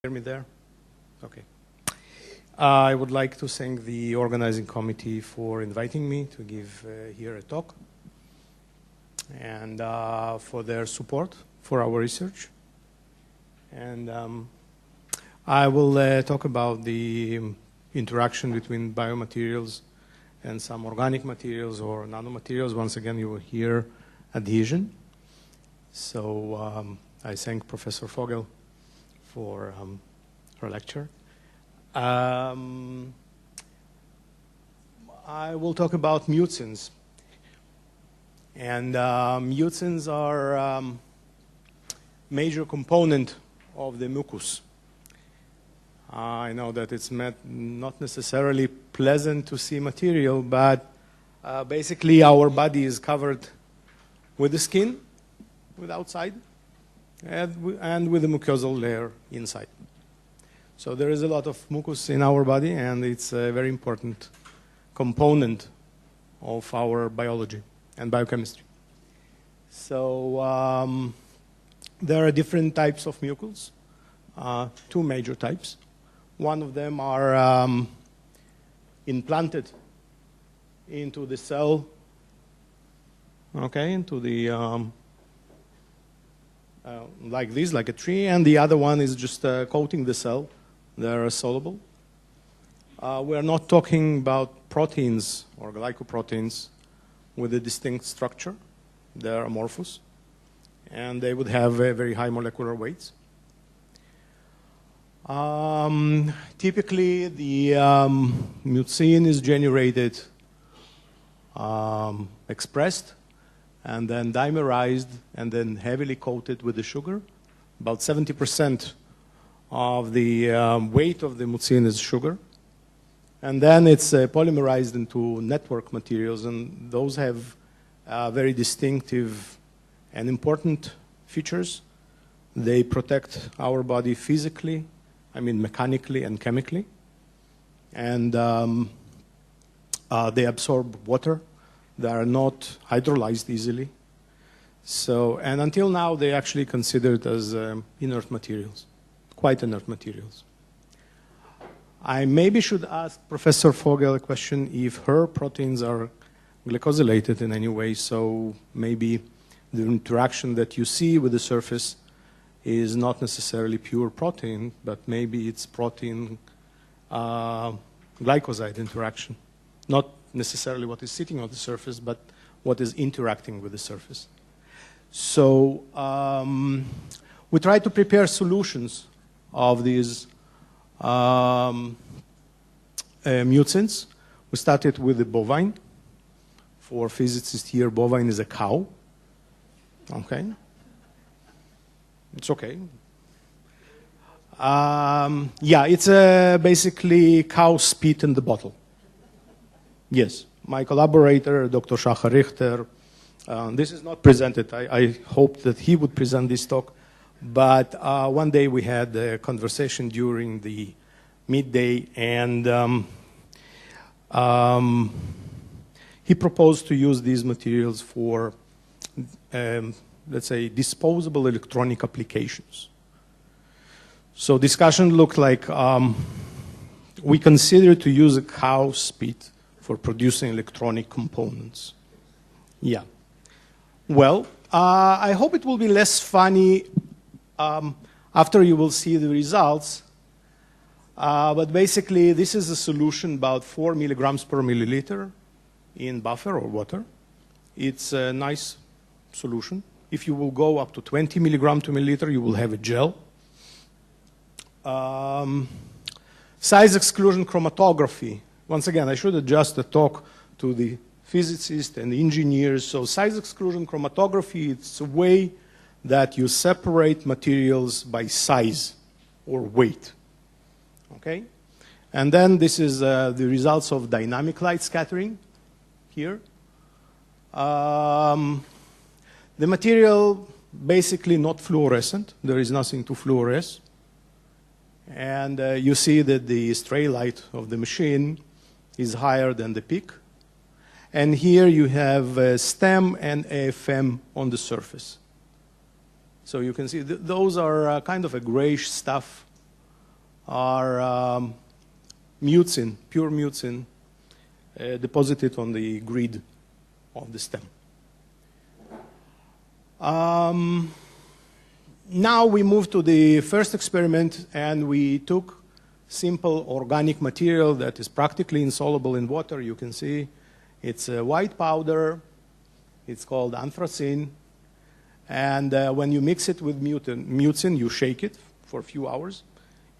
Hear me there? Okay. I would like to thank the organizing committee for inviting me to give here a talk and for their support for our research. And I will talk about the interaction between biomaterials and some organic materials or nanomaterials. Once again, you will hear adhesion. So I thank Professor Vogel for her lecture. I will talk about mucins. And mucins are a major component of the mucus. I know that it's not necessarily pleasant to see material, but basically our body is covered with the skin, with outside, and with the mucosal layer inside. So there is a lot of mucus in our body, and it's a very important component of our biology and biochemistry. So there are different types of mucus, two major types. One of them are implanted into the cell, okay, into the, like this, like a tree, and the other one is just coating the cell. They are soluble. We are not talking about proteins or glycoproteins with a distinct structure. They are amorphous, and they would have very high molecular weights. Typically, the mucin is generated, expressed, and then dimerized, and then heavily coated with the sugar. About 70% of the weight of the mucin is sugar. And then it's polymerized into network materials, and those have very distinctive and important features. They protect our body physically, I mean mechanically and chemically. And they absorb water. They are not hydrolyzed easily. So, and until now, they actually considered as inert materials, quite inert materials. I maybe should ask Professor Vogel a question if her proteins are glycosylated in any way, so maybe the interaction that you see with the surface is not necessarily pure protein, but maybe it's protein glycoside interaction. Not necessarily what is sitting on the surface, but what is interacting with the surface. So we try to prepare solutions of these mucins. We started with the bovine. For physicists here, bovine is a cow. Okay. It's okay. Yeah, it's basically cow spit in the bottle. Yes. My collaborator, Dr. Shachar Richter, this is not presented. I hope that he would present this talk. But one day we had a conversation during the midday, and he proposed to use these materials for, let's say, disposable electronic applications. So discussion looked like we consider to use a cow spit for producing electronic components. Yeah. Well, I hope it will be less funny after you will see the results. But basically, this is a solution about 4 milligrams per milliliter in buffer or water. It's a nice solution. If you will go up to 20 milligrams per milliliter, you will have a gel. Size exclusion chromatography. Once again, I should adjust the talk to the physicists and the engineers. So size exclusion chromatography, it's a way that you separate materials by size or weight. Okay? And then this is the results of dynamic light scattering here. The material basically not fluorescent. There is nothing to fluoresce. And you see that the stray light of the machine is higher than the peak. And here you have a stem and AFM on the surface. So you can see those are kind of a grayish stuff are mucin, pure mucin, deposited on the grid of the stem. Now we move to the first experiment, and we took simple organic material that is practically insoluble in water. You can see it's a white powder. It's called anthracene. And when you mix it with mucin, you shake it for a few hours.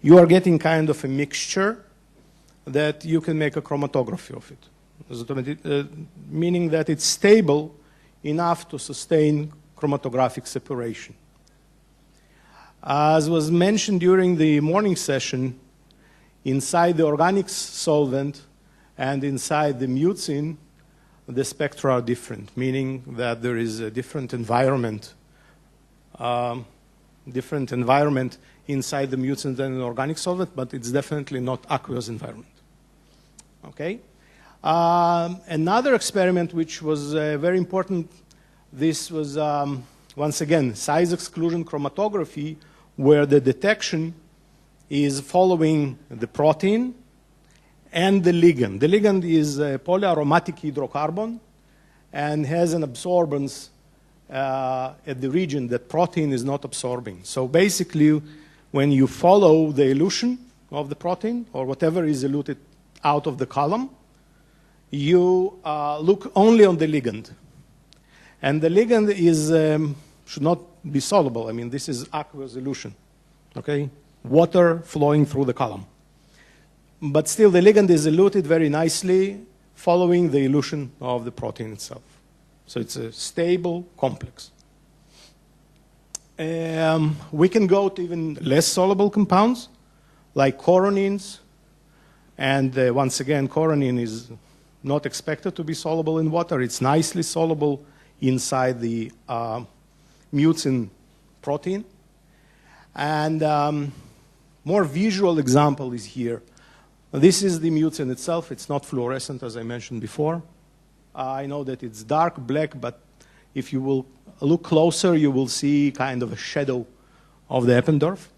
You are getting kind of a mixture that you can make a chromatography of it, meaning that it's stable enough to sustain chromatographic separation. As was mentioned during the morning session, inside the organic solvent and inside the mucin, the spectra are different, meaning that there is a different environment inside the mucin than an organic solvent, but it's definitely not aqueous environment. Okay? Another experiment which was very important, this was, once again, size exclusion chromatography, where the detection is following the protein and the ligand. The ligand is a polyaromatic hydrocarbon and has an absorbance at the region that protein is not absorbing. So basically, when you follow the elution of the protein, or whatever is eluted out of the column, you look only on the ligand. And the ligand is, should not be soluble. I mean, this is aqueous elution, okay? Water flowing through the column. But still, the ligand is eluted very nicely following the elution of the protein itself. So it's a stable complex. We can go to even less soluble compounds, like coronines. And once again, coronine is not expected to be soluble in water. It's nicely soluble inside the mucin protein. And more visual example is here. This is the mucin itself. It's not fluorescent, as I mentioned before. I know that it's dark black, but if you will look closer, you will see kind of a shadow of the Eppendorf.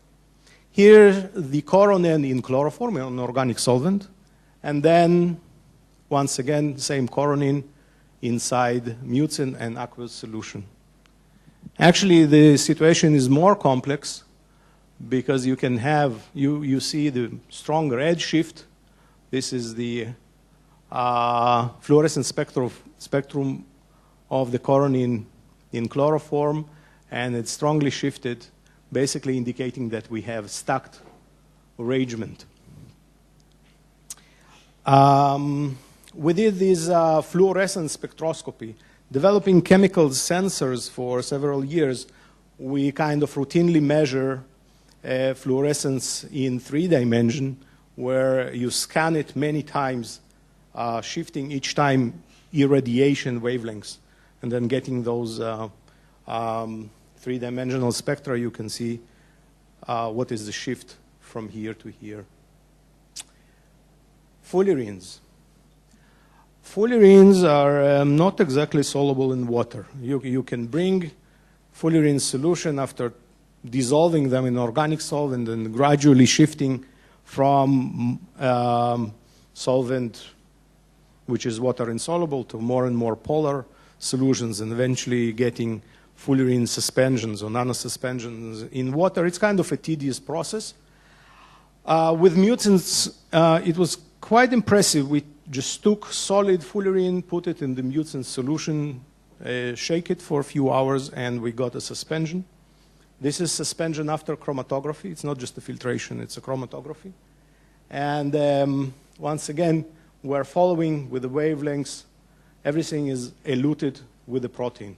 Here, the coronine in chloroform, an organic solvent. And then, once again, same coronine inside mucin and aqueous solution. Actually, the situation is more complex because you can have, you see the stronger edge shift. This is the fluorescent spectrum of the coronine in chloroform, and it's strongly shifted, basically indicating that we have stacked arrangement. We did this fluorescence spectroscopy. Developing chemical sensors for several years, we kind of routinely measure fluorescence in 3 dimension, where you scan it many times, shifting each time irradiation wavelengths, and then getting those 3-dimensional spectra. You can see what is the shift from here to here. Fullerenes. Fullerenes are not exactly soluble in water. You can bring fullerene solution after dissolving them in organic solvent and gradually shifting from solvent, which is water insoluble, to more and more polar solutions, and eventually getting fullerene suspensions or nanosuspensions in water. It's kind of a tedious process. With mucins, it was quite impressive. We just took solid fullerene, put it in the mucin solution, shake it for a few hours, and we got a suspension. This is suspension after chromatography. It's not just a filtration, it's a chromatography. And once again, we're following with the wavelengths. Everything is eluted with the protein.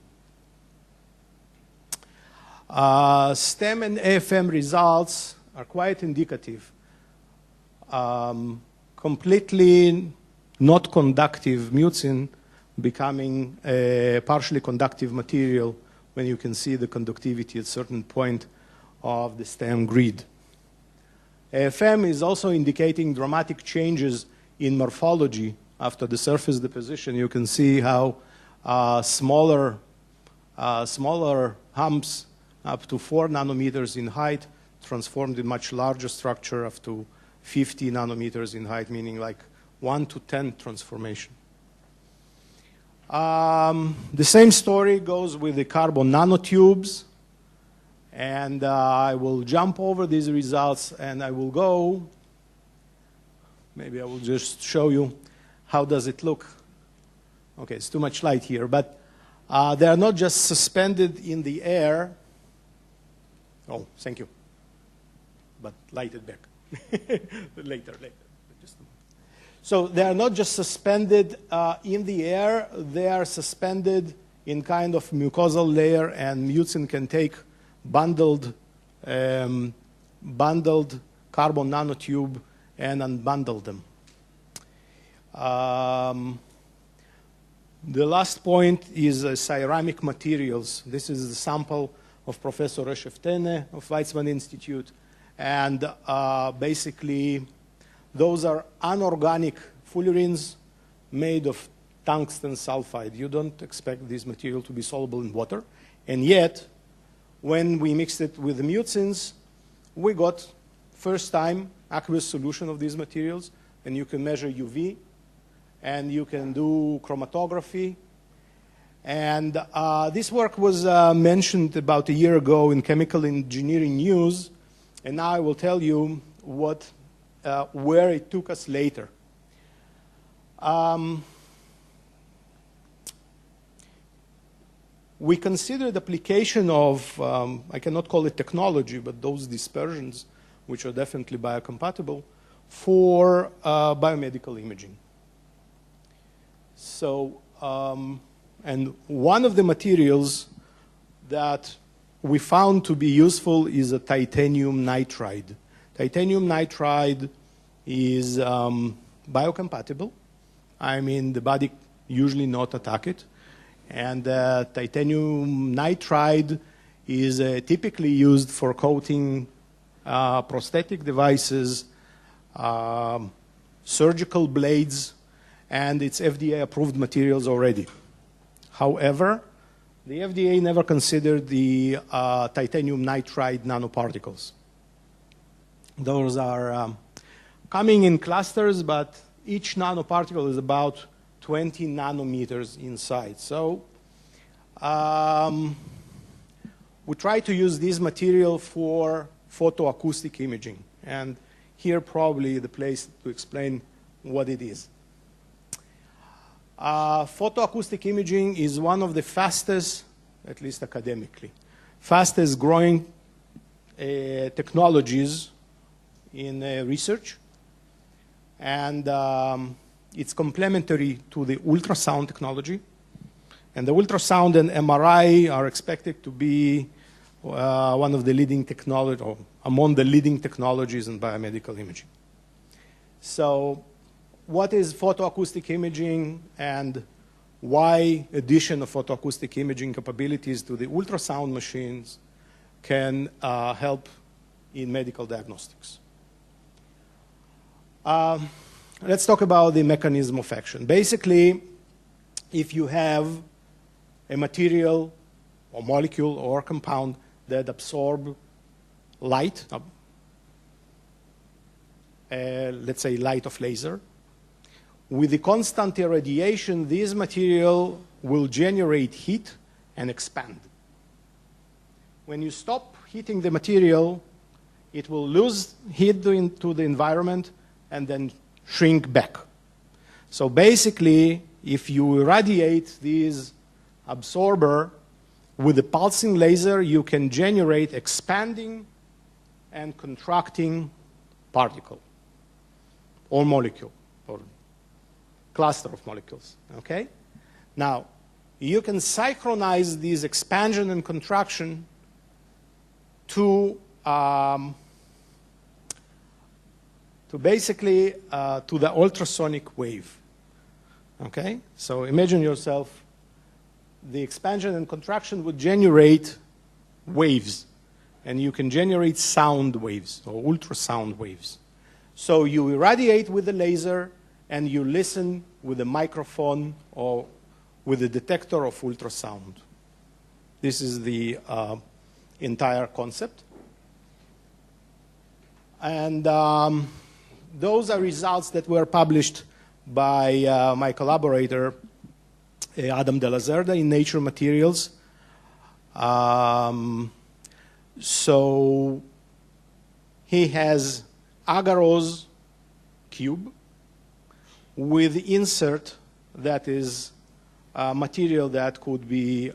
STEM and AFM results are quite indicative. Completely not conductive mucin becoming a partially conductive material when you can see the conductivity at a certain point of the stem grid. AFM is also indicating dramatic changes in morphology after the surface deposition. You can see how smaller humps up to 4 nanometers in height transformed in much larger structure up to 50 nanometers in height, meaning like 1 to 10 transformation. The same story goes with the carbon nanotubes. And I will jump over these results and I will go. Maybe I will just show you how does it look. Okay, it's too much light here, but they are not just suspended in the air. Oh, thank you. But light it back. later. Just a moment. So they are not just suspended in the air. They are suspended in kind of mucosal layer, and Mucin can take bundled carbon nanotube and unbundle them. The last point is ceramic materials. This is the sample of Professor Resheftene of Weizmann Institute. And basically, those are anorganic fullerenes made of tungsten sulfide. You don't expect this material to be soluble in water. And yet, when we mixed it with the mucins, we got first time aqueous solution of these materials, and you can measure UV, and you can do chromatography. And this work was mentioned about a year ago in Chemical Engineering News, and now I will tell you where it took us later. We considered application of, I cannot call it technology, but those dispersions, which are definitely biocompatible, for biomedical imaging. So, and one of the materials that we found to be useful is a titanium nitride. Titanium nitride is biocompatible. I mean, the body usually not attack it. And titanium nitride is typically used for coating prosthetic devices, surgical blades, and it's FDA-approved materials already. However, the FDA never considered the titanium nitride nanoparticles. Those are coming in clusters, but each nanoparticle is about 20 nanometers inside. So we try to use this material for photoacoustic imaging. And here probably the place to explain what it is. Photoacoustic imaging is one of the fastest, at least academically, fastest growing technologies in research. And it's complementary to the ultrasound technology. And the ultrasound and MRI are expected to be one of the leading technology, or among the leading technologies in biomedical imaging. So what is photoacoustic imaging, and why addition of photoacoustic imaging capabilities to the ultrasound machines can help in medical diagnostics? Let's talk about the mechanism of action. Basically, if you have a material or molecule or compound that absorb light, let's say light of laser, with the constant irradiation, this material will generate heat and expand. When you stop heating the material, it will lose heat into the environment and then shrink back. So basically, if you irradiate this absorber with a pulsing laser, you can generate expanding and contracting particle or molecule or cluster of molecules. Okay? Now, you can synchronize this expansion and contraction to basically to the ultrasonic wave. Okay? So imagine yourself, the expansion and contraction would generate waves, and you can generate sound waves or ultrasound waves. So you irradiate with the laser, and you listen with a microphone or with a detector of ultrasound. This is the entire concept. And those are results that were published by my collaborator, Adam De La Zerda, in Nature Materials. So he has agarose cube with insert that is material that could be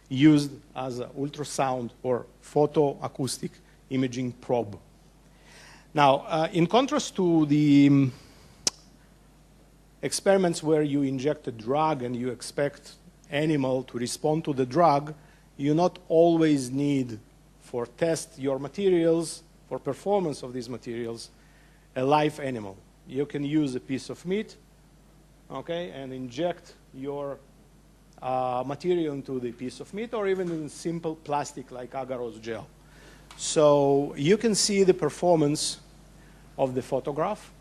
used as an ultrasound or photoacoustic imaging probe. Now, in contrast to the experiments where you inject a drug and you expect animal to respond to the drug, you not always need for test your materials, for performance of these materials, a live animal. You can use a piece of meat, okay, and inject your material into the piece of meat, or even in simple plastic like agarose gel. So you can see the performance of the photograph.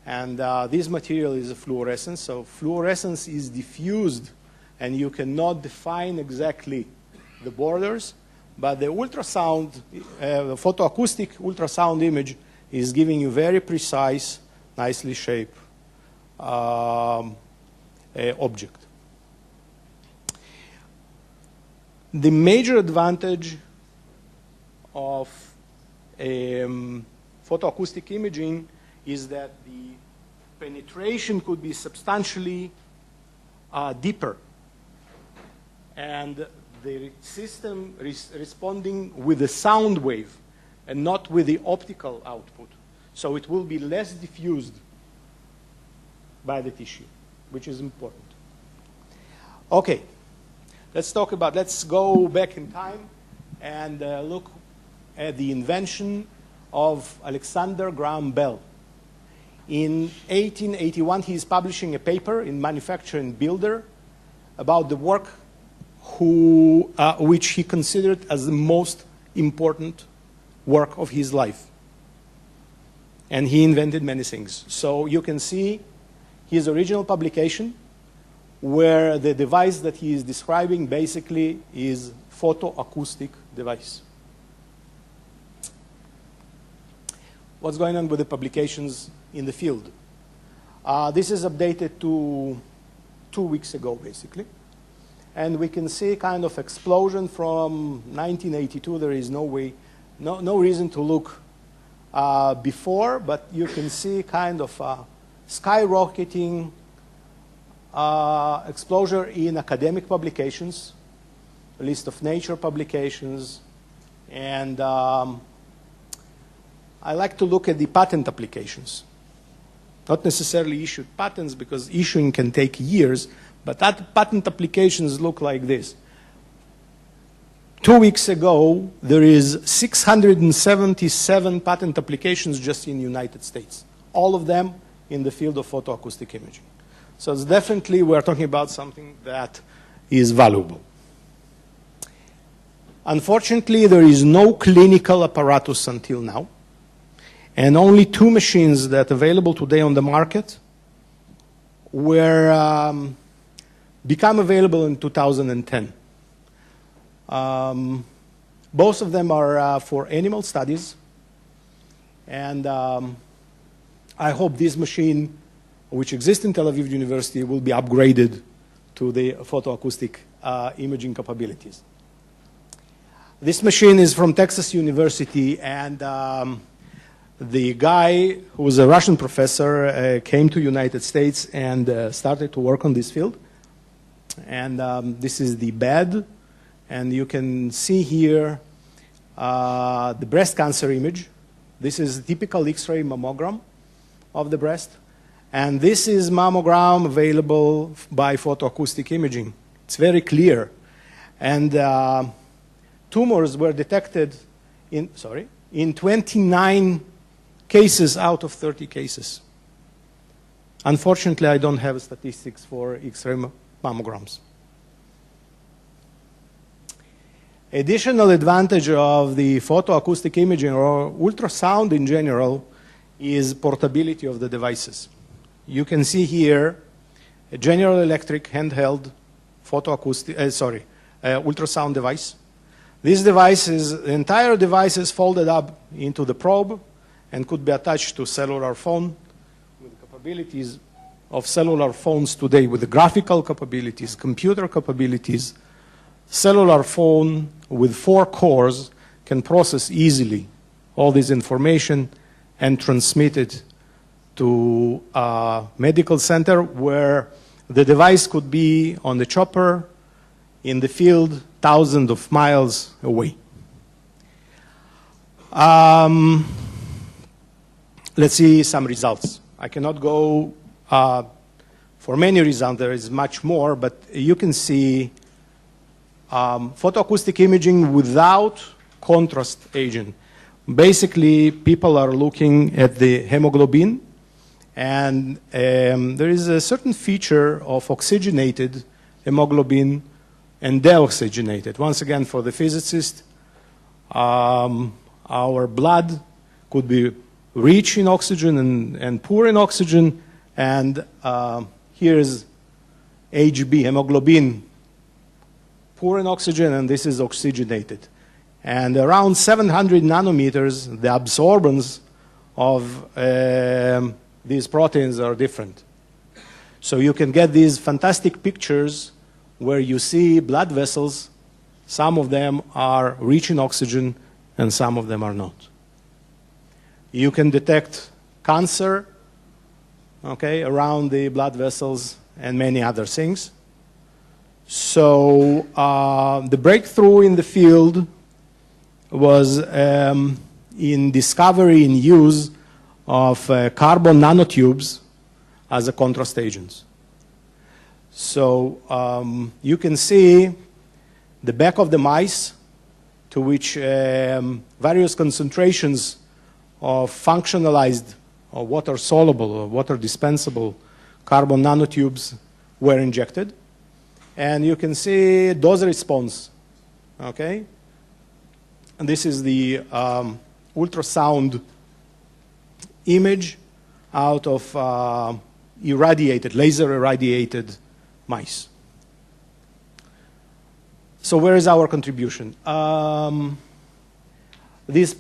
And this material is a fluorescence. So fluorescence is diffused, and you cannot define exactly the borders. But the ultrasound, the photoacoustic ultrasound image is giving you very precise, nicely shaped object. The major advantage of photoacoustic imaging is that the penetration could be substantially deeper, and the system responding with a sound wave and not with the optical output. So it will be less diffused by the tissue, which is important. Okay, let's go back in time and look at the invention of Alexander Graham Bell. In 1881, he is publishing a paper in Manufacturer and Builder about the work which he considered as the most important work of his life. And he invented many things. So you can see his original publication, where the device that he is describing basically is photoacoustic device. What's going on with the publications in the field? This is updated to 2 weeks ago, basically. And we can see kind of explosion from 1982. There is no reason to look before, but you can see kind of skyrocketing exposure in academic publications, a list of Nature publications, and I like to look at the patent applications. Not necessarily issued patents, because issuing can take years, but that patent applications look like this. 2 weeks ago, there is 677 patent applications just in the United States, all of them in the field of photoacoustic imaging. So it's definitely, we're talking about something that is valuable. Unfortunately, there is no clinical apparatus until now, and only 2 machines that are available today on the market were become available in 2010. Both of them are for animal studies, and I hope this machine, which exists in Tel Aviv University, will be upgraded to the photoacoustic imaging capabilities. This machine is from Texas University, and the guy, who was a Russian professor, came to the United States and started to work on this field. And this is the bed, and you can see here the breast cancer image. This is a typical X-ray mammogram of the breast. And this is mammogram available by photoacoustic imaging. It's very clear. And tumors were detected in 29 cases out of 30 cases. Unfortunately, I don't have statistics for X-ray mammograms. Additional advantage of the photoacoustic imaging, or ultrasound in general, is portability of the devices. You can see here a General Electric handheld ultrasound device. This device the entire device is folded up into the probe, and could be attached to cellular phone with the capabilities of cellular phones today, with the graphical capabilities, computer capabilities. Cellular phone with 4 cores can process easily all this information and transmit it to a medical center where the device could be on the chopper in the field thousands of miles away. Let's see some results. I cannot go for many reasons. There is much more, but you can see photoacoustic imaging without contrast agent. Basically, people are looking at the hemoglobin, and there is a certain feature of oxygenated hemoglobin and deoxygenated. Once again, for the physicist, our blood could be rich in oxygen and poor in oxygen, and here's HB, hemoglobin, poor in oxygen, and this is oxygenated. And around 700 nanometers, the absorbance of these proteins are different. So you can get these fantastic pictures where you see blood vessels. Some of them are rich in oxygen, and some of them are not. You can detect cancer, okay, around the blood vessels and many other things. So the breakthrough in the field was in discovery and use of carbon nanotubes as a contrast agents. So you can see the back of the mice, to which various concentrations of functionalized or water soluble or water dispensable carbon nanotubes were injected. And you can see dose response, okay? And this is the ultrasound image out of irradiated, laser irradiated mice. So where is our contribution? This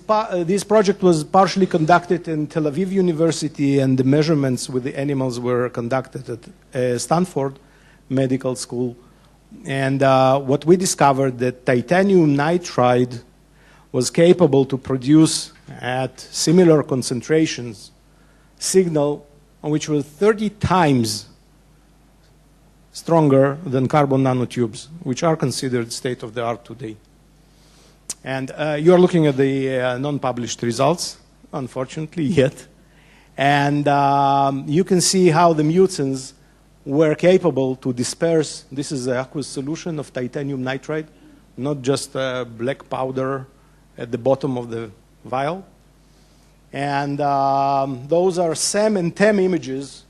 project was partially conducted in Tel Aviv University, and the measurements with the animals were conducted at Stanford Medical School. And what we discovered that titanium nitride was capable to produce at similar concentrations signal which was 30 times stronger than carbon nanotubes, which are considered state-of-the-art today. And you are looking at the non-published results, unfortunately, yet. And you can see how the mucins were capable to disperse. This is an aqueous solution of titanium nitride, not just black powder at the bottom of the vial. And those are SEM and TEM images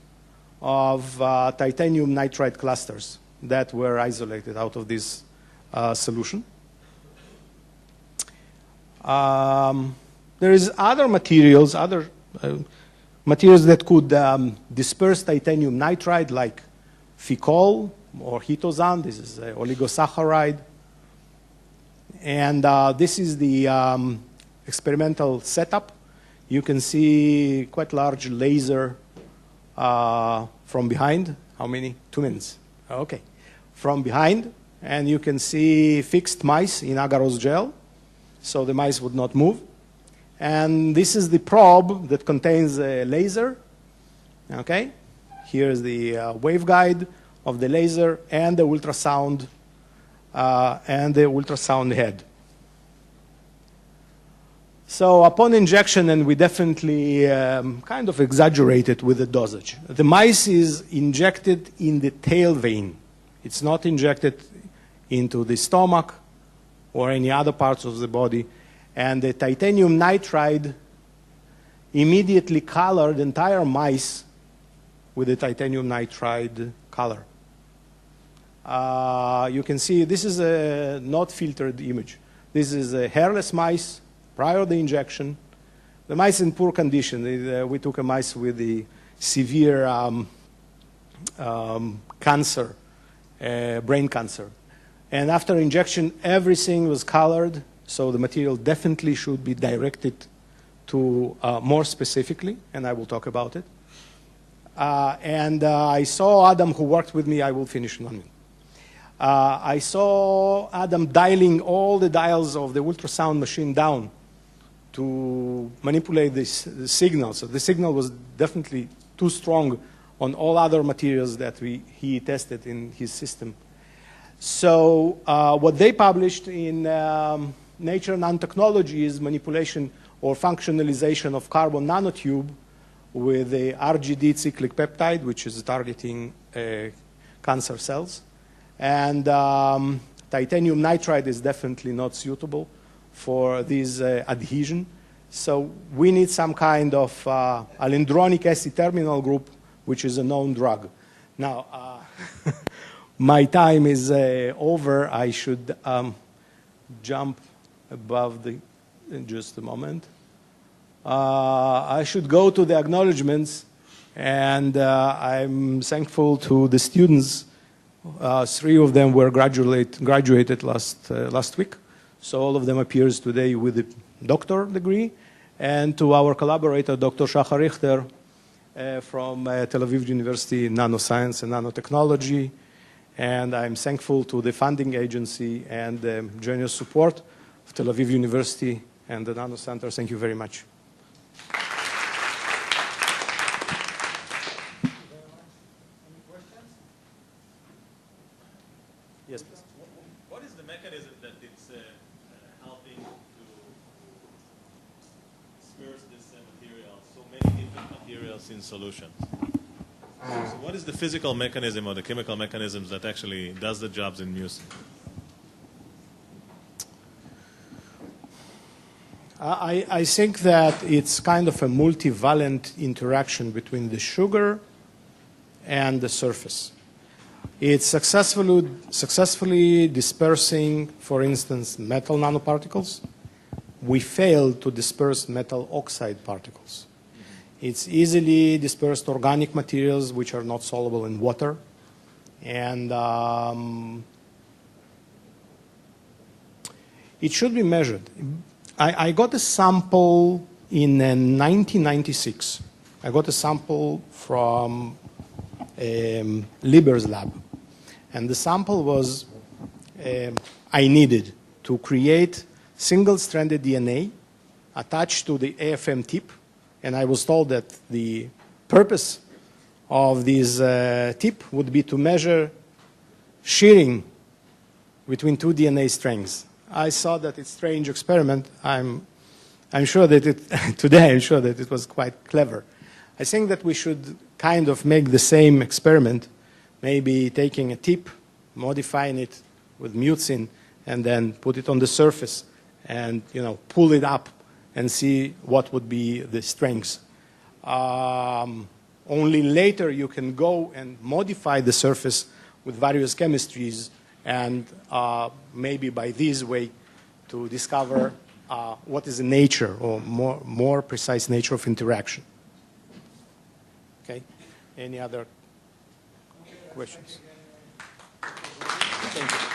of titanium nitride clusters that were isolated out of this solution. There is other materials, materials that could disperse titanium nitride, like Chaoul or Hitozan. This is an oligosaccharide. And this is the experimental setup. You can see quite large laser from behind. How many? 2 minutes. Okay. From behind. And you can see fixed mice in agarose gel, so the mice would not move. And this is the probe that contains a laser. Okay. Here's the waveguide of the laser and the ultrasound head. So upon injection, and we definitely kind of exaggerated with the dosage. The mice is injected in the tail vein. It's not injected into the stomach or any other parts of the body. And the titanium nitride immediately colored entire mice with the titanium nitride color. You can see this is a not filtered image. This is a hairless mice prior to the injection. The mice in poor condition. We took a mice with the severe cancer, brain cancer. And after injection, everything was colored, so the material definitely should be directed to more specifically, and I will talk about it. I saw Adam, who worked with me. I will finish in 1 minute. I saw Adam dialing all the dials of the ultrasound machine down to manipulate the signal. So the signal was definitely too strong on all other materials that he tested in his system. So what they published in Nature Nanotechnology is manipulation or functionalization of carbon nanotube with a RGD cyclic peptide, which is targeting cancer cells. And titanium nitride is definitely not suitable for this adhesion. So we need some kind of alendronic acid terminal group, which is a known drug. Now, my time is over. I should jump above the, in just a moment. I should go to the acknowledgements, and I'm thankful to the students. 3 of them were graduated last week. So all of them appears today with a doctor degree. And to our collaborator, Dr. Shachar Richter, from Tel Aviv University, Nanoscience and Nanotechnology. And I'm thankful to the funding agency and the generous support of Tel Aviv University and the Nano Center. Thank you very much. Yes, please. What is the mechanism that it's helping to disperse this material, so many different materials in solutions? So what is the physical mechanism or the chemical mechanisms that actually does the jobs in Mucin? I think that it's kind of a multivalent interaction between the sugar and the surface. It's successfully dispersing, for instance, metal nanoparticles. We failed to disperse metal oxide particles. It's easily dispersed organic materials which are not soluble in water. And it should be measured. I got a sample in 1996. I got a sample from Lieber's lab. And the sample was I needed to create single-stranded DNA attached to the AFM tip. And I was told that the purpose of this tip would be to measure shearing between 2 DNA strings. I saw that it's a strange experiment. I'm sure that today I'm sure that it was quite clever. I think that we should kind of make the same experiment, maybe taking a tip, modifying it with mucin, and then put it on the surface and pull it up and see what would be the strengths. Only later you can go and modify the surface with various chemistries and maybe by this way to discover what is the nature or more precise nature of interaction. Okay, any other questions? Thank you.